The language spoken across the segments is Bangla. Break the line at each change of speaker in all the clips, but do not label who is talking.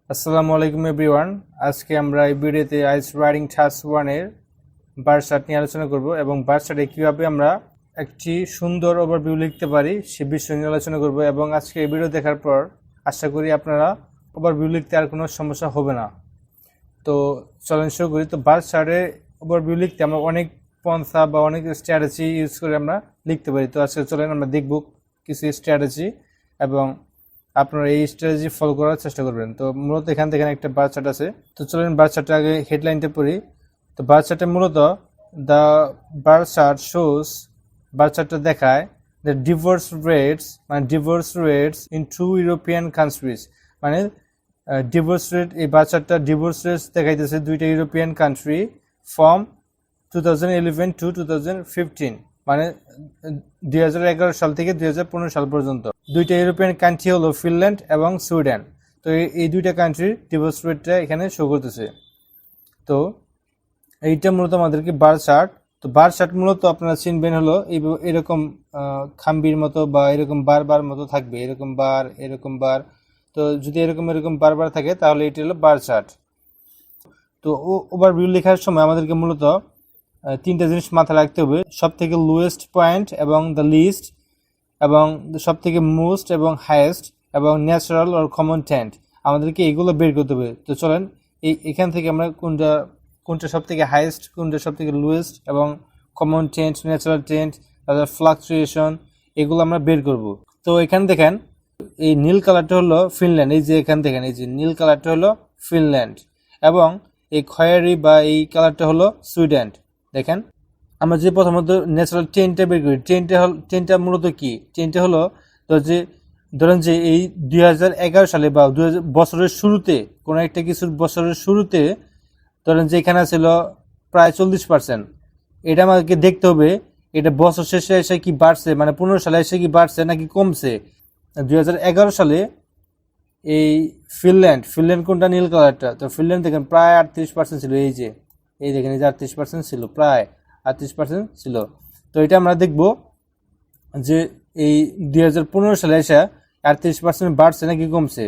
আসসালামু আলাইকুম এভরিওয়ান। আজকে আমরা এই ভিডিওতে আইএলটিএস রাইটিং টাস্ক 1 এর বার চার্ট নিয়ে আলোচনা করব এবং বার চার্টে কিভাবে আমরা একটি সুন্দর ওভারভিউ লিখতে পারি সে বিষয় নিয়ে আলোচনা করব এবং আজকে এই ভিডিও দেখার পর আশা করি আপনারা ওভারভিউ লিখতে আর কোনো সমস্যা হবে না। তো চলেন শুরু করি। তো বার চার্টে ওভারভিউ লিখতে আমরা অনেক পন্থা বা অনেক স্ট্র্যাটেজি ইউজ করে আমরা লিখতে পারি। তো আজকে চলেন আমরা দেখব কিছু স্ট্র্যাটেজি এবং আপনারা এই স্ট্র্যাটেজি ফলো করার চেষ্টা করবেন। তো মূলত এখান থেকে একটা বার চার্ট আছে। তো চলেন বার চার্টে আগে হেডলাইনটা পড়ি। তো বার চার্টে মূলত দ্য বার চার্ট শোস, বার চার্টটা দেখায় the divorce rates in 2 European countries, মানে ডিভোর্স রেট, এই বার চার্টটা ডিভোর্স রেটস দেখাইতেছে দুইটা ইউরোপিয়ান কান্ট্রি ফ্রম 2011 টু 2015, মানে 2011 সাল থেকে 2015 সাল পর্যন্ত। দুইটা ইউরোপিয়ান কান্ট্রি হলো ফিনল্যান্ড এবং সুইডেন। তো এই দুইটা কান্ট্রির ডিভোর্স রেটটা এখানে শো করতেছে। তো এইটা মূলত আমাদেরকে বার চার্ট। তো বার চার্ট মূলত আপনারা চিনবেন হলো এরকম খাম্বির মতো বা এরকম বার মতো থাকবে, এরকম বার। তো যদি এরকম বার থাকে তাহলে এটি হলো বার চার্ট। তো ওভারভিউ লেখার সময় আমাদেরকে মূলত তিনটা জিনিস মাথায় রাখতে হবে: সব থেকে লোয়েস্ট পয়েন্ট এবং দ্য লিস্ট, এবং সব থেকে মোস্ট এবং হাইয়েস্ট, এবং ন্যাচারাল অর কমন টেন্ট। আমাদেরকে এগুলো বের করতে হবে। তো চলেন এখান থেকে আমরা কোনটা সব থেকে হাইয়েস্ট, কোনটা সব থেকে লোয়েস্ট, এবং কমন টেন্ট, ন্যাচারাল টেন্ট, তাদের ফ্লাকচুয়েশন, এগুলো আমরা বের করব। তো এখানে দেখেন এই নীল কালারটা হলো ফিনল্যান্ড, এই যে এখান দেখেন এই যে নীল কালারটা হলো ফিনল্যান্ড, এবং এই খয়েরি বা এই কালারটা হলো সুইডেন। দেখেন আমরা যে প্রথমত ন্যাচারাল টেনটা বের করি, টেনটা মূলত কি? টেনটা হলো ধরেন যে এই 2011 সালে বা বছরের শুরুতে, কোনো একটা কিছুর বছরের শুরুতে ধরেন যে এখানে ছিল প্রায় 40%। এটা আমাদেরকে দেখতে হবে এটা বছর শেষে এসে কি বাড়ছে, মানে 15 সালে এসে কি বাড়ছে নাকি কমছে। 2011 সালে এই ফিনল্যান্ড কোনটা? নীল কালারটা। তো ফিনল্যান্ড দেখেন প্রায় 38% ছিল, এই দেখেন এই যে 38% ছিল, প্রায় 38% ছিল। তো এটা আমরা দেখব যে এই 2015 সালে এসে 38% বাড়ছে নাকি কমছে।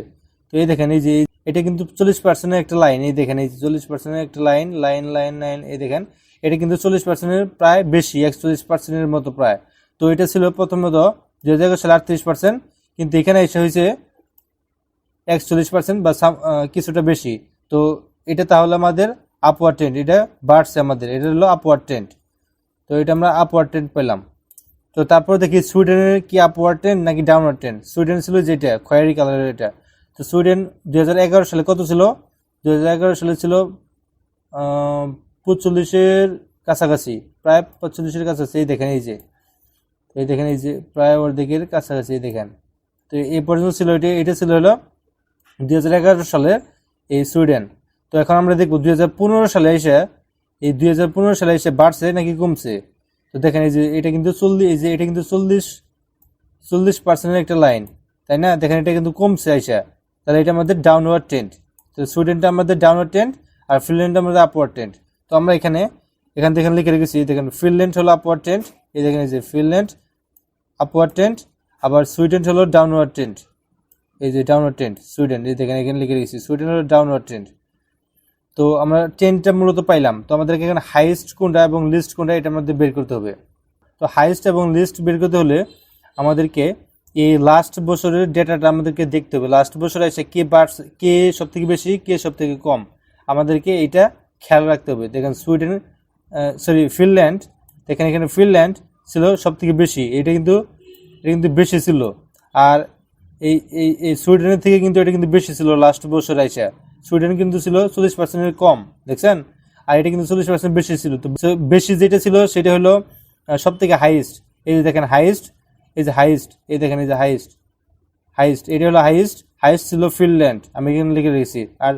তো এই দেখেন এই যে এটা কিন্তু 40%-এর একটা লাইন, এই দেখেন এই 40%-এর একটা লাইন, এই দেখেন এটা কিন্তু 40%-এর প্রায় বেশি, 41%-এর মতো প্রায়। তো এটা ছিল প্রথমত 2011 সালে 38%, কিন্তু এখানে এসে হয়েছে 41% বা কিছুটা বেশি। তো এটা তাহলে আমাদের আপওয়ার্ড ট্রেন্ড, এটা বাড়ছে আমাদের, এটা হলো আপওয়ার্ড ট্রেন্ড। তো এটা আমরা আপওয়ার্ড ট্রেন্ড পেলাম। তো তারপর দেখি সুইডেনের কি আপওয়ার্ড ট্রেন্ড নাকি ডাউনওয়ার্ড ট্রেন্ড। সুইডেন ছিল যেটা খয়েরি কালারের, এটা। তো সুইডেন 2011 সালে কত ছিল? 2011 সালে ছিল 45-এর কাছাকাছি, প্রায় 45-এর কাছাকাছি। এই দেখেন এই যে প্রায় ওর দিকের কাছাকাছি, এই দেখেন। তো এই পর্যন্ত ছিল এটা ছিল হলো 2011 সালে এই সুইডেন। তো এখন আমরা দেখব 2015 সালে এসে বাড়ছে নাকি কমছে। তো দেখেন এই যে এটা কিন্তু 40% একটা লাইন, তাই না? দেখেন এটা কিন্তু কমছে আইসা, তাহলে এটা আমাদের ডাউনওয়ার্ড ট্রেন্ড। তো সুইডেনটা আমাদের ডাউনওয়ার্ড ট্রেন্ড আর ফিনল্যান্ড আমাদের আপওয়ার্ড ট্রেন্ড। তো আমরা এখান থেকে লিখে রেখেছি, দেখেন ফিনল্যান্ড হলো আপওয়ার্ড ট্রেন্ড, এই দেখেন এই যে ফিনল্যান্ড আপওয়ার্ড ট্রেন্ড, আবার সুইডেন হলো ডাউনওয়ার্ড ট্রেন্ড, এই যে ডাউনওয়ার্ড ট্রেন্ড সুইডেন, এই দেখেন এখানে লিখে রেখেছি সুইডেন হলো ডাউনওয়ার্ড ট্রেন্ড। তো আমরা ট্রেন্ডটা মূলত পাইলাম। তো আমাদেরকে এখানে হাইয়েস্ট কোনটা এবং লিস্ট কোনটা এটা আমাদের বের করতে হবে। তো হাইয়েস্ট এবং লিস্ট বের করতে হলে আমাদেরকে এই লাস্ট বছরের ডেটাটা আমাদেরকে দেখতে হবে। লাস্ট বছরে এসে কে সব থেকে বেশি, কে সব থেকে কম, আমাদেরকে এটা খেয়াল রাখতে হবে। দেখেন ফিনল্যান্ড, দেখেন এখানে ফিনল্যান্ড ছিল সব থেকে বেশি, এটা কিন্তু বেশি ছিল। আর এই সুইডেনের থেকে কিন্তু এটা কিন্তু বেশি ছিল লাস্ট বছর আইসা। সুইডেন কিন্তু ছিল 40%-এর কম, দেখছেন, আর এটা কিন্তু 40% বেশি ছিল। তো বেশি যেটা ছিল সেটা হলো সব থেকে হাইয়েস্ট, এই যে দেখেন হাইয়েস্ট, এই যে হাইয়েস্ট, এই দেখেন এই যে হাইয়েস্ট, এটা হলো হাইয়েস্ট ছিল ফিনল্যান্ড, আমি এখানে লিখে রেখেছি। আর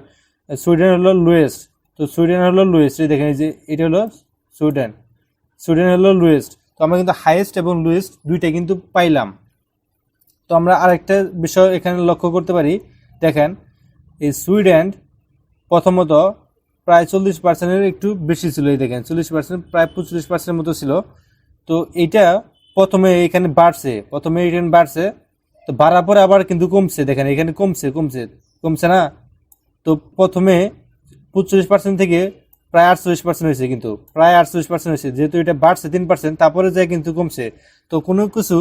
সুইডেন হলো লোয়েস্ট। তো সুইডেন হলো লোয়েস্ট, এই দেখেন এই যে এটা হলো সুইডেন হলো লোয়েস্ট। তো আমরা কিন্তু হাইয়েস্ট এবং লোয়েস্ট দুইটা কিন্তু পাইলাম। তো আমরা আরেকটা বিষয় এখানে লক্ষ্য করতে পারি, দেখেন এই সুইডেন প্রথমত প্রায় 40%-এর একটু বেশি ছিল, এই দেখেন 40%, প্রায় 45%-এর মতো ছিল। তো এইটা প্রথমে এখানে বাড়ছে, তো বাড়ার পরে আবার কিন্তু কমছে, দেখেন এখানে কমছে না। তো প্রথমে 45% থেকে প্রায় 48% হয়েছে, কিন্তু প্রায় 48% হয়েছে, যেহেতু এটা বাড়ছে 3%, তারপরে যায় কিন্তু কমছে। তো কোনো কিছু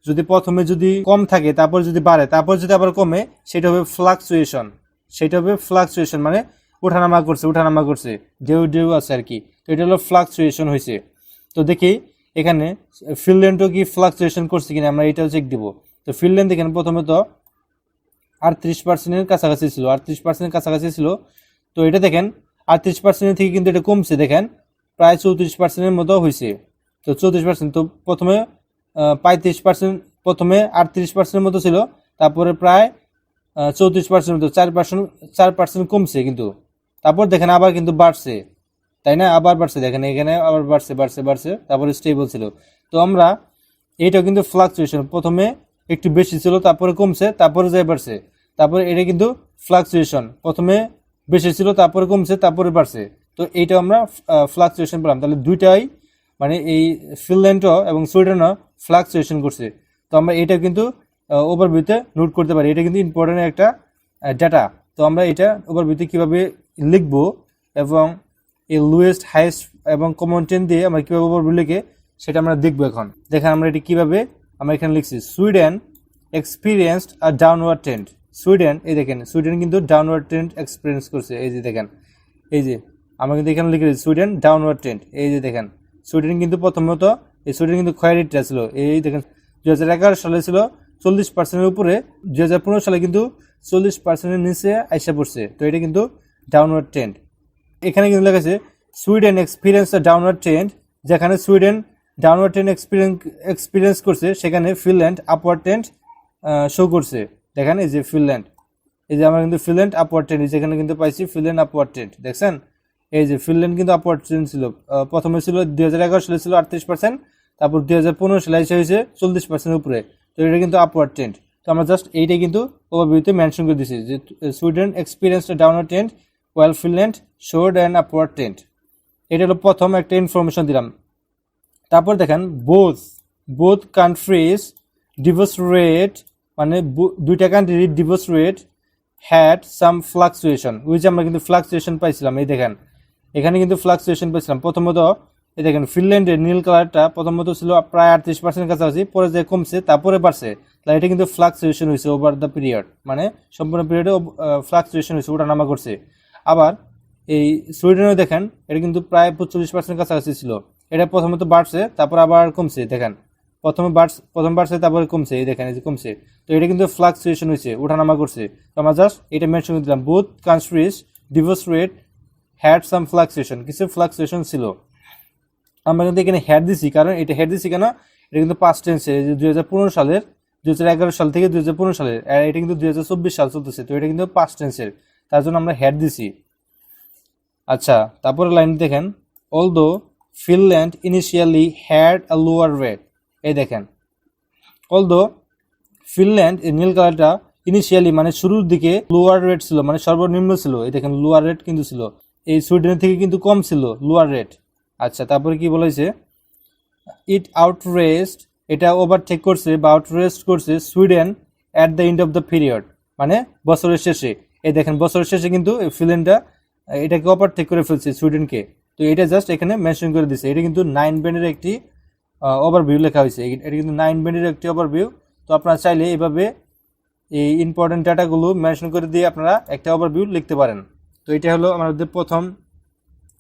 যদি প্রথমে যদি কম থাকে তারপর যদি বাড়ে তারপর যদি আবার কমে, সেটা হবে ফ্লাকচুয়েশন। সেটা হবে ফ্লাকচুয়েশন, মানে ওঠানামা করছে, ঢেউ আছে আর কি। তো এটা হলো ফ্লাকচুয়েশন হয়েছে। তো দেখি এখানে ফিনল্যান্ডও কি ফ্লাকচুয়েশন করছে কিনা, আমরা এটাও চেক দিব। তো ফিনল্যান্ড দেখেন প্রথমে তো 38% কাছাকাছি ছিল, 38% কাছাকাছি ছিল। তো এটা দেখেন 38% থেকে কিন্তু এটা কমছে, দেখেন প্রায় 34% মতো হয়েছে। তো 34%, তো প্রথমে 35%, প্রথমে 38% মতো ছিল, তারপরে প্রায় 34% মতো, 4% কমছে কিন্তু। তারপর দেখেন আবার কিন্তু বাড়ছে, তাই না? আবার বাড়ছে, দেখেন এখানে আবার বাড়ছে, তারপরে স্টেবল ছিল। তো আমরা এইটাও কিন্তু ফ্লাকচুয়েশন, প্রথমে একটু বেশি ছিল তারপরে কমছে তারপরে যাই বাড়ছে, তারপরে এটা কিন্তু ফ্লাকচুয়েশন, প্রথমে বেশি ছিল তারপরে কমছে তারপরে বাড়ছে। তো এইটা আমরা ফ্লাকচুয়েশন পেলাম। তাহলে দুইটাই মানে এই ফিনল্যান্ডও এবং সুইডেনও ফ্লাকচুয়েশন করছে। তো আমরা এটা কিন্তু ওভারভিউতে নোট করতে পারি, এটা কিন্তু ইম্পর্টেন্ট একটা ডাটা। তো আমরা এটা ওভারভিউতে কিভাবে লিখবো এবং এই লোয়েস্ট হাইয়েস্ট এবং কমন ট্রেন্ড দিয়ে আমরা কিভাবে ওভারভিউ লিখে সেটা আমরা দেখবো এখন। দেখেন আমরা এটা কিভাবে আমরা এখানে লিখছি, Sweden experienced a downward trend. Sweden, এই দেখেন সুইডেন কিন্তু ডাউনওয়ার্ড ট্রেন্ড এক্সপিরিয়েন্স করছে। এই যে দেখেন, এই যে আমরা কিন্তু এখানে লিখে সুইডেন ডাউনওয়ার্ড ট্রেন্ড। এই যে দেখেন সুইডেন কিন্তু প্রথমত এই সুইডেন কিন্তু ক্ষয়রেটটা ছিল, এই দেখেন 2011 সালে ছিল 40%-এর উপরে, 2015 সালে কিন্তু 40%-এর নিচে আইসা পড়ছে। তো এটা কিন্তু ডাউনওয়ার্ড ট্রেন্ড। এখানে কিন্তু লেখা আছে Sweden experience the downward trend, যেখানে সুইডেন ডাউনওয়ার্ড ট্রেন্ড এক্সপিরিয়েন্স করছে, সেখানে ফিনল্যান্ড আপওয়ার্ড ট্রেন্ড শো করছে। দেখেন এই যে ফিনল্যান্ড, এই যে আমরা কিন্তু ফিনল্যান্ড আপওয়ার্ড ট্রেন্ড, যেখানে কিন্তু পাইছি ফিনল্যান্ড আপওয়ার্ড ট্রেন্ড, দেখছেন এই যে ফিনল্যান্ড কিন্তু আপওয়ার্ড ট্রেন্ড ছিল। প্রথমে ছিল 2011 সালে ছিল 38%, তারপর 2015 সালে এসে হয়েছে 40%-এর উপরে। তো এটা কিন্তু আপওয়ার্ড ট্রেন্ড। তো আমরা জাস্ট এইটাই কিন্তু ওভারভিউতে মেনশন করে দিয়েছি যে Sweden experienced a downward trend while Finland showed an upward trend. এটা হলো প্রথম একটা ইনফরমেশন দিলাম। তারপর দেখেন both countries divorce rate, মানে দুইটা কান্ট্রির divorce rate had some fluctuation, ওই যে আমরা কিন্তু ফ্লাকচুয়েশন পাইছিলাম। এই দেখেন এখানে কিন্তু ফ্লাকচুয়েশন পাইছিলাম। প্রথমত এই দেখেন ফিনল্যান্ডের নীল কালারটা প্রথমত ছিল প্রায় 38% কাছাকাছি, পরে যে কমছে তারপরে বাড়ছে। তাহলে এটা কিন্তু ফ্লাকচুয়েশন হয়েছে ওভার দ্য পিরিয়ড, মানে সম্পূর্ণ পিরিয়ডে ফ্লাকচুয়েশন হয়েছে, ওঠানামা করছে। আবার এই সুইডেনে দেখেন এটা কিন্তু প্রায় 45% কাছাকাছি ছিল, এটা প্রথমত বাড়ছে তারপর আবার কমছে। দেখেন প্রথম বাড়ছে তারপরে কমছে, এই দেখেন এই যে কমছে। তো এটা কিন্তু ফ্লাকচুয়েশন হয়েছে, ওঠানামা করছে। তো আমরা জাস্ট এটা মেনশন করে দিলাম, both countries divorce rate had some fluctuation, কিছু ফ্লাকচুয়েশন ছিল। আমরা কিন্তু এখানে হ্যাড দিছি, কারণ এটা হ্যাড দিছি কেন, এটা কিন্তু পাস্ট টেন্সে, 2015 সালের 2011 সাল থেকে 2015 সালের, এটা কিন্তু 2024 সাল চলতেছে। তো এটা কিন্তু পাস্ট টেন্সের, তার জন্য আমরা হ্যাড দিছি। আচ্ছা, তারপরে লাইন দেখেন, although Finland initially had a lower rate. এই দেখেন অলদো ফিনল্যান্ড, এই নীল কালারটা ইনিশিয়ালি মানে শুরুর দিকে লোয়ার রেট ছিল, মানে সর্বনিম্ন ছিল। এই দেখেন লোয়ার রেট কিন্তু ছিল, এই সুইডেনের থেকে কিন্তু কম ছিল লোয়ার রেট। আচ্ছা, তারপরে কি বলেছে, ইট আউটরেস্ট, এটা ওভারটেক করছে বা আউটরেস্ট করছে Sweden at the end of the period, মানে বছরের শেষে। এই দেখেন বছরের শেষে কিন্তু ফিনল্যান্ডটা এটাকে ওভারটেক করে ফেলছে সুইডেনকে। তো এটা জাস্ট এখানে মেনশন করে দিছে। এটা কিন্তু 9 ব্যান্ডের একটি ওভারভিউ লেখা হয়েছে, এটা কিন্তু 9 ব্যান্ডের একটি ওভারভিউ। তো আপনারা চাইলে এইভাবে এই ইম্পর্টেন্ট ডাটাগুলো মেনশন করে দিয়ে আপনারা একটা ওভারভিউ লিখতে পারেন। তো এটা হলো আমাদের প্রথম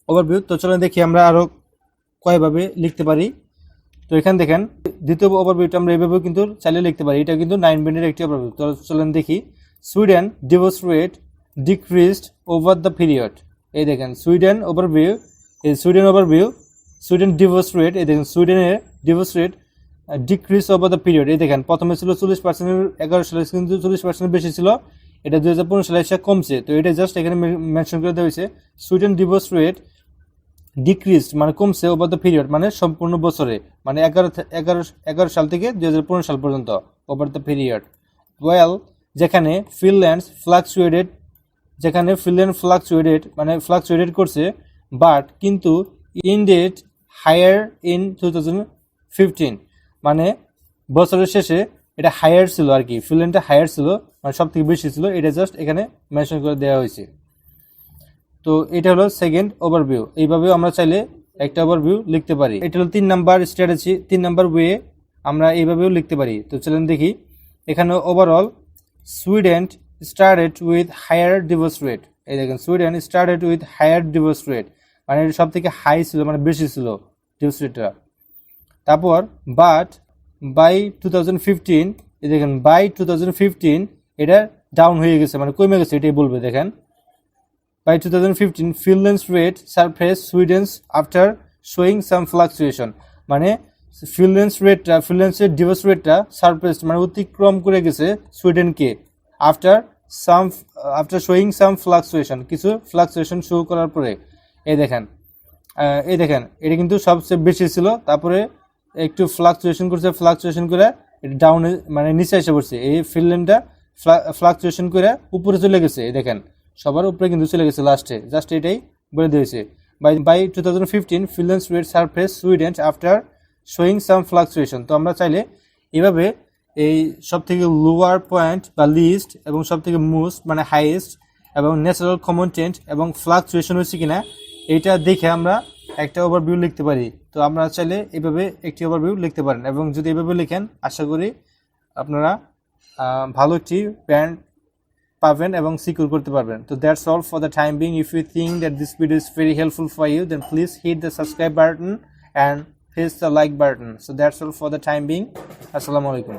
ওভারভিউ। তো চলেন দেখি আমরা আরো কয়ভাবে লিখতে পারি। তো এখানে দেখেন দ্বিতীয় ওভারভিউটা আমরা এইভাবেও কিন্তু চাইলে লিখতে পারি, এটা কিন্তু 9 ব্যান্ডের একটি ওভারভিউ। তো চলেন দেখি, Sweden divorce rate decreased over the period. এই দেখেন সুইডেন ওভারভিউ, এই Sweden overview, Sweden divorce rate, এই দেখেন সুইডেনের divorce rate decrease over the period. এই দেখেন প্রথমে ছিল 40%, 11 সালে কিন্তু 40% বেশি ছিল, এটা 2015 সালে এসে কমছে। তো এটা জাস্ট এখানে মেনশন করে দেওয়া হয়েছে, সুইডেন ডিভোর্স রেট ডিক্রিজ মানে কমছে ওভার দ্য পিরিয়ড, মানে সম্পূর্ণ বছরে, মানে 11 সাল থেকে 2015 সাল পর্যন্ত ওভার দ্য পিরিয়ড। ওয়েল, যেখানে ফিনল্যান্ড ফ্লাকচুয়েটেড মানে ফ্লাকচুয়েটেড করছে, বাট কিন্তু ইনডেড হায়ার ইন 2015, মানে বছরের শেষে এটা হায়ার ছিল আর কি, ফিনল্যান্ডটা হায়ার ছিল, মানে সব থেকে বেশি ছিল। এটা জাস্ট এখানে মেনশন করে দেওয়া হয়েছে। তো এটা হলো সেকেন্ড ওভারভিউ। এইভাবেও আমরা চাইলে একটা ওভারভিউ লিখতে পারি। এটা হলো 3 নাম্বার স্ট্র্যাটেজি, 3 নাম্বার ওয়ে আমরা এইভাবেও লিখতে পারি। তো চলেন দেখি। এখানে overall Sweden started with higher divorce rate. এই দেখেন Sweden started with higher divorce rate, মানে এটা সব থেকে হাই ছিল, মানে বেশি ছিল ডিভোর্স রেটটা। তারপর বাট বাই 2015, এই দেখেন বাই 2015 এটা ডাউন হয়ে গেছে, মানে কমে গেছে, এটাই বলবে। দেখেন by 2015 Finland's rate surpassed Sweden's after showing some fluctuation, মানে ফিনল্যান্ডের ডিভোর্স রেটটা সারপ্রেসড, মানে অতিক্রম করে গেছে সুইডেনকে আফটার শোয়িং সাম ফ্লাকচুয়েশন, কিছু ফ্লাকচুয়েশন শো করার পরে। এই দেখেন এটা কিন্তু সবচেয়ে বেশি ছিল, তারপরে একটু ফ্লাকচুয়েশন করছে, ফ্লাকচুয়েশন করে ডাউনে মানে নিচে এসে পড়ছে। এই ফিনল্যান্ডটা ফ্লাকচুয়েশন করে উপরে চলে গেছে। এই দেখেন সবার উপরে কিন্তু চলে গেছে লাস্টে, জাস্ট এটাই বলে দিয়েছে। By 2015 Finland's rate surpassed Sweden after showing some fluctuation. তো আমরা চাইলে এভাবে এই সব থেকে লোয়ার পয়েন্ট বা লিস্ট এবং সব থেকে মোস্ট মানে হাইয়েস্ট এবং ন্যাচারাল কমেন্টেন্ট এবং ফ্লাকচুয়েশন হচ্ছে কিনা এইটা দেখে আমরা একটা ওভারভিউ লিখতে পারি। তো আমরা চাইলে এইভাবে একটি ওভারভিউ লিখতে পারেন, এবং যদি এইভাবে লিখেন আশা করি আপনারা ভালো একটি ব্র্যান্ড পাবেন এবং সিকিউর করতে পারবেন। তো that's all for the time being. If you think that this video is very helpful for you, then please hit the subscribe button and press the like button. So that's all for the time being. Assalamu alaikum.